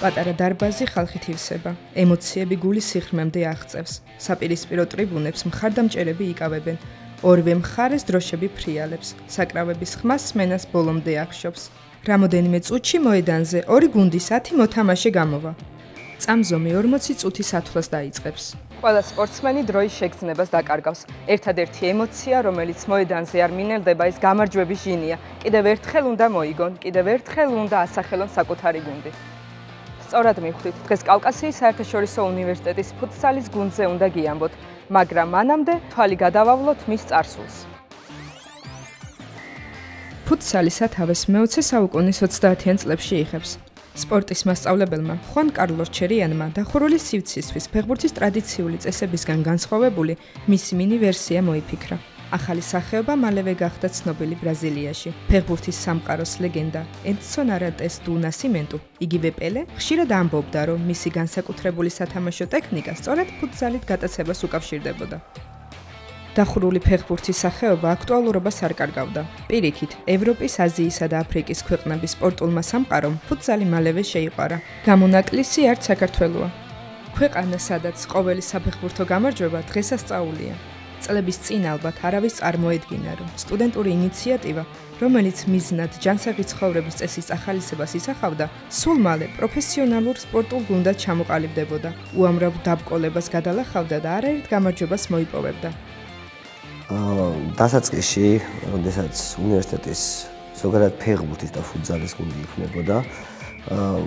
პატარა დარბაზი ხალხით ივსება, ემოციები გულის სიღრმემდე აღწევს. საპირისპირო ტრიბუნებს მხარდამჭერები იკავებენ. ორივე მხარეს დროშები ფრიალებს, საკრავების ხმას სმენას ბოლომდე ახშობს. რამოდენიმე წუთში მოედანზე ორი გუნდის 10 მოთამაშე გამოვა. წამზომი 40 წუთის ათვლას დაიწყებს. ყველა სპორტსმენი დროის შეგრძნებას დაკარგავს. ერთადერთი ემოცია, რომელიც მოედანზე არ მინელდება, ის გამარჯვების ჟინია. კიდევ ერთხელ უნდა მოიგონ, კიდევ ერთხელ უნდა ასახელონ საკუთარი გუნდი. სწორად მივხვდით, დღეს კავკასიის საერთაშორისო უნივერსიტეტის ფუტსალის გუნდზე უნდა გიამბოთ, მაგრამ მანამდე თვალი გადავავლოთ მის წარსულს. ფუტსალი სათავეს მე-20 საუკუნის 30-იან წლებში იღებს. სპორტის მასწავლებელმა ხუან კარლოს ჩერიანმა დახურული სივრცისთვის ფეხბურთის ტრადიციული წესებისგან განსხვავებული მისი მინი ვერსია მოიფიქრა. ახალი სახეობა მალევე გახდა ცნობილი ბრაზილიაში. ფეხბურთის სამყაროს ლეგენდა ედსონ არანტეს დუ ნასიმენტუ, იგივე პელე, ხშირად ამბობდა, რომ მისი განსაკუთრებული სათამაშო ტექნიკა სწორედ ფუტსალით გატაცებას უკავშირდებოდა. დახურული ფეხბურთის სახეობა აქტუალურობას არ კარგავდა. პირიქით, ევროპის, აზიისა და აფრიკის ქვეყნების სპორტულმა სამყარომ ფუტსალი მალევე შეიყვარა. გამონაკლისი არც საქართველოა. ქვეყანა, სადაც ყოველი საფეხბურთო გამარჯვება დღესასწაულია. წლების წინ ალბათ არავის წარმოედგინა, რომ სტუდენტური ინიციატივა, რომელიც მიზნად ჯანსაღი ცხოვრების წესის ახალისებას ისახავდა, სულ მალე პროფესიონალურ სპორტულ გუნდად ჩამოყალიბდებოდა. უამრავ დაბკოლებას გადალახავდა და არაერთ გამარჯვებას მოიპოვებდა. დასაწყისში, როდესაც უნივერსიტეტის ზოგადად ფეხბურთის და ფუტზალის გუნდი იქმნებოდა,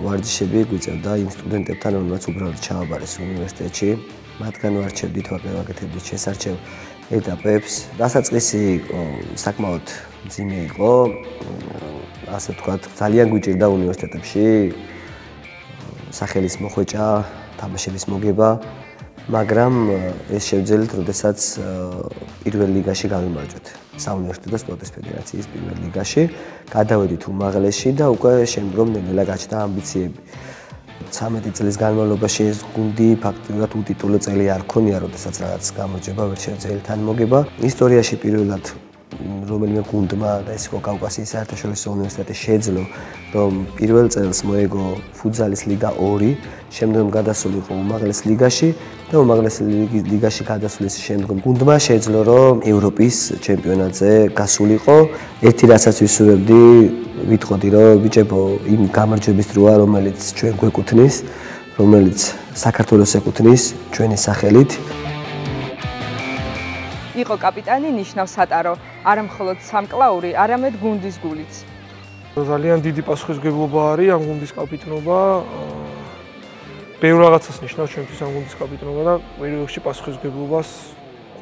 ვარჯიშები გვიწევდა იმ სტუდენტებთან, რომლებიც უბრალოდ ჩააბარეს უნივერსიტეტში. მათგან ვარჩევდით, ვაკეთებდით შესარჩევ ეტაპებს. დასაწყისი საკმაოდ მძიმე იყო, ასე ვთქვათ, ძალიან გვიჭირდა უნივერსიტეტებში სახელის მოხვეჭა, თამაშების მოგება. მაგრამ ეს შევძელით, როდესაც პირველ ლიგაში გავიმარჯვეთ. საუნივერსიტეტო სპორტის ფედერაციის პირველ ლიგაში გადავედით უმაღლესში და უკვე შემდგომ ნელა გაჩნდა ამბიციები. 13 წლის განმავლობაში ეს გუნდი ფაქტობრივად უტიტულო წელი არ ქონია, როდესაც რაღაც გამარჯვება ვერ შევძელით ან მოგება. ისტორიაში პირველად რომელიმე გუნდმა და ეს იყო კავკასიის საერთაშორისო უნივერსიტეტი შეძლო, რომ პირველ წელს მოეგო ფუტზალის ლიგა 2, შემდგომ გადასულიყო უმაღლეს ლიგაში და უმაღლეს ლიგაში გადასulis შემდგომ გუნდმა შეძლო, რომ ევროპის ჩემპიონატზე გასულიყო. ერთი რასაც ვისურვებდი, ვიტყოდი, რომ ბიჭებო, იმ გამარჯვების დროა, რომელიც ჩვენ გვეკუთვნის, რომელიც საქართველოს ეკუთვნის ჩვენი სახელით. იყო კაპიტანი ნიშნავს ატარო, არა მხოლოდ სამკლაური, არამედ გუნდის გულიც. ძალიან დიდი პასუხისმგებლობა არის ამ გუნდის კაპიტნობა. ბევრ რაღაცას ნიშნავს ჩვენთვის ამ გუნდის კაპიტნობა და პირველ რიგში პასუხისმგებლობას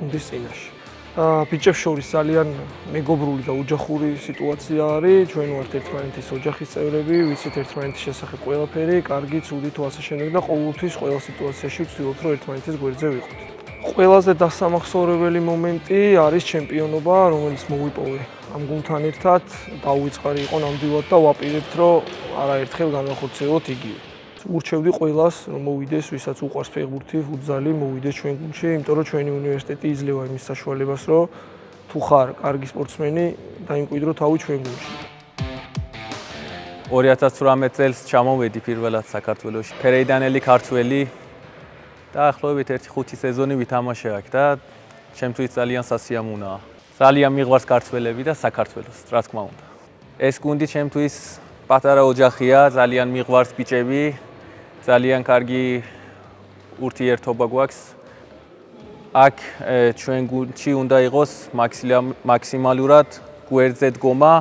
გუნდის წინაშე. ბიჭებს შორის ძალიან მეგობრული და ოჯახური სიტუაცია არის. ჩვენ ვართ ერთმანეთის ოჯახის წევრები, ვიცით ერთმანეთის შესახებ ყველაფერი, კარგი, ცუდი თუ ასე შემდეგ და ყოველთვის ყველა სიტუაციაში ვცდილობთ, რომ ერთმანეთის გვერდზე ვიყოთ. ყველაზე დასამახსოვრებელი მომენტი არის ჩემპიონობა, რომელიც მოვიპოვე ამ გუნდთან ერთად. დაუვიწყარი იყო ნამდვილად და ვაპირებთ, რომ არაერთხელ განვახორციელოთ იგივე. ურჩევდი ყველას, რომ მოვიდეს, ვისაც უყვარს ფეხბურთი, ფუტზალი, მოვიდეს ჩვენ გუნდში, იმიტომ რომ ჩვენი უნივერსიტეტი იძლევა იმის საშუალებას, რომ თუ ხარ კარგი სპორტსმენი, დაიმკვიდრო თავი ჩვენ გუნდში. 2018 წელს ჩამოვედი პირველად საქართველოში. ფერეიდანელი ქართველი დაახლოებით 1-5 სეზონი ვითამაშე აქ და ჩემთვის ძალიან სასიამოვნოა. ძალიან მიყვარს ქართველები და საქართველოს, რა თქმა უნდა. ეს გუნდი ჩემთვის პატარა ოჯახია, ძალიან მიყვარს ბიჭები, ძალიან კარგი ურთიერთობა გვაქვს. აქ ჩვენ გუნდში უნდა იყოს მაქსიმალურად გვერდზე დგომა,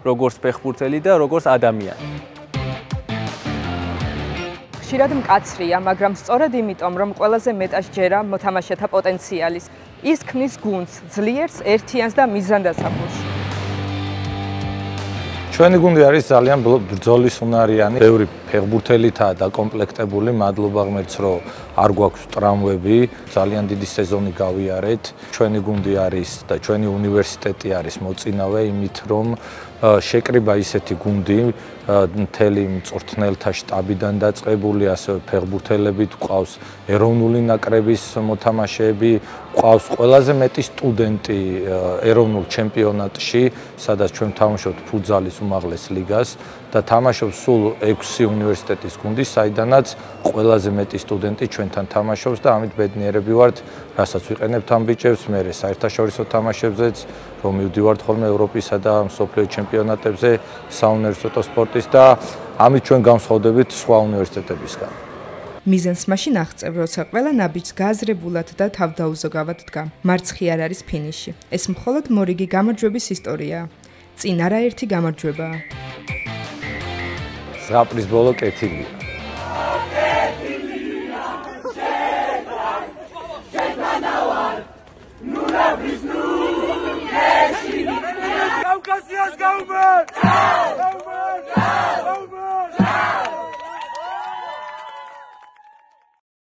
როგორც ფეხბურთელი და როგორც ადამიანი. ხშირად მკაცრია, მაგრამ სწორედ იმიტომ, რომ ყველაზე მეტად ჯერა მოთამაშეთა პოტენციალის, ის ქმნის გუნდს, ძლიერს, ერთიანს და მიზანდასახურს. ჩვენი გუნდი არის ძალიან ბრძოლის უნარიანი, ბევრი ფეხბურთელითაა დაკომპლექტებული, მადლობა ღმერთს, რომ არ გვაქვს ტრამვები, ძალიან დიდი სეზონი გავიარეთ. ჩვენი გუნდი არის და ჩვენი უნივერსიტეტი არის მოწინავე იმით, რომ შეკრიბა ისეთი გუნდი, მთელი მწვრთნელთა შტაბიდან დაწყებული, ასევე ფეხბურთელებით გვყავს ეროვნული ნაკრების მოთამაშეები, გვყავს ყველაზე მეტი სტუდენტი ეროვნულ ჩემპიონატში, სადაც ჩვენ ვთამაშობთ ფუტზალის უმაღლეს ლიგას და თამაშობს სულ 6 უნივერსიტეტის გუნდი, საიდანაც ყველაზე მეტი სტუდენტი ჩვენთან თამაშობს და ამით ბედნიერები ვართ, რასაც ვიყენებთ ამ ბიჭებს, მე საერთაშორისო თამაშებზეც, რომ მივდივართ ხოლმე ევროპისა და მსოფლიო ჩემპიონატებზე საუნივერსიტეტო სპორტის და ამით ჩვენ განსხვავდებით სხვა უნივერსიტეტებისგან. მიზანს მაშინ აღწევ, როცა ყველა ნაბიჯს გააზრებულად და თავდაუზოგავად დგა. მარცხი არ არის ფინიში. ეს მხოლოდ მორიგი გამარჯვების ისტორიაა. წინ არაერთი გამარჯვებაა. ზღაპრის ბოლო კეთილია. კავკასიას გაუმე!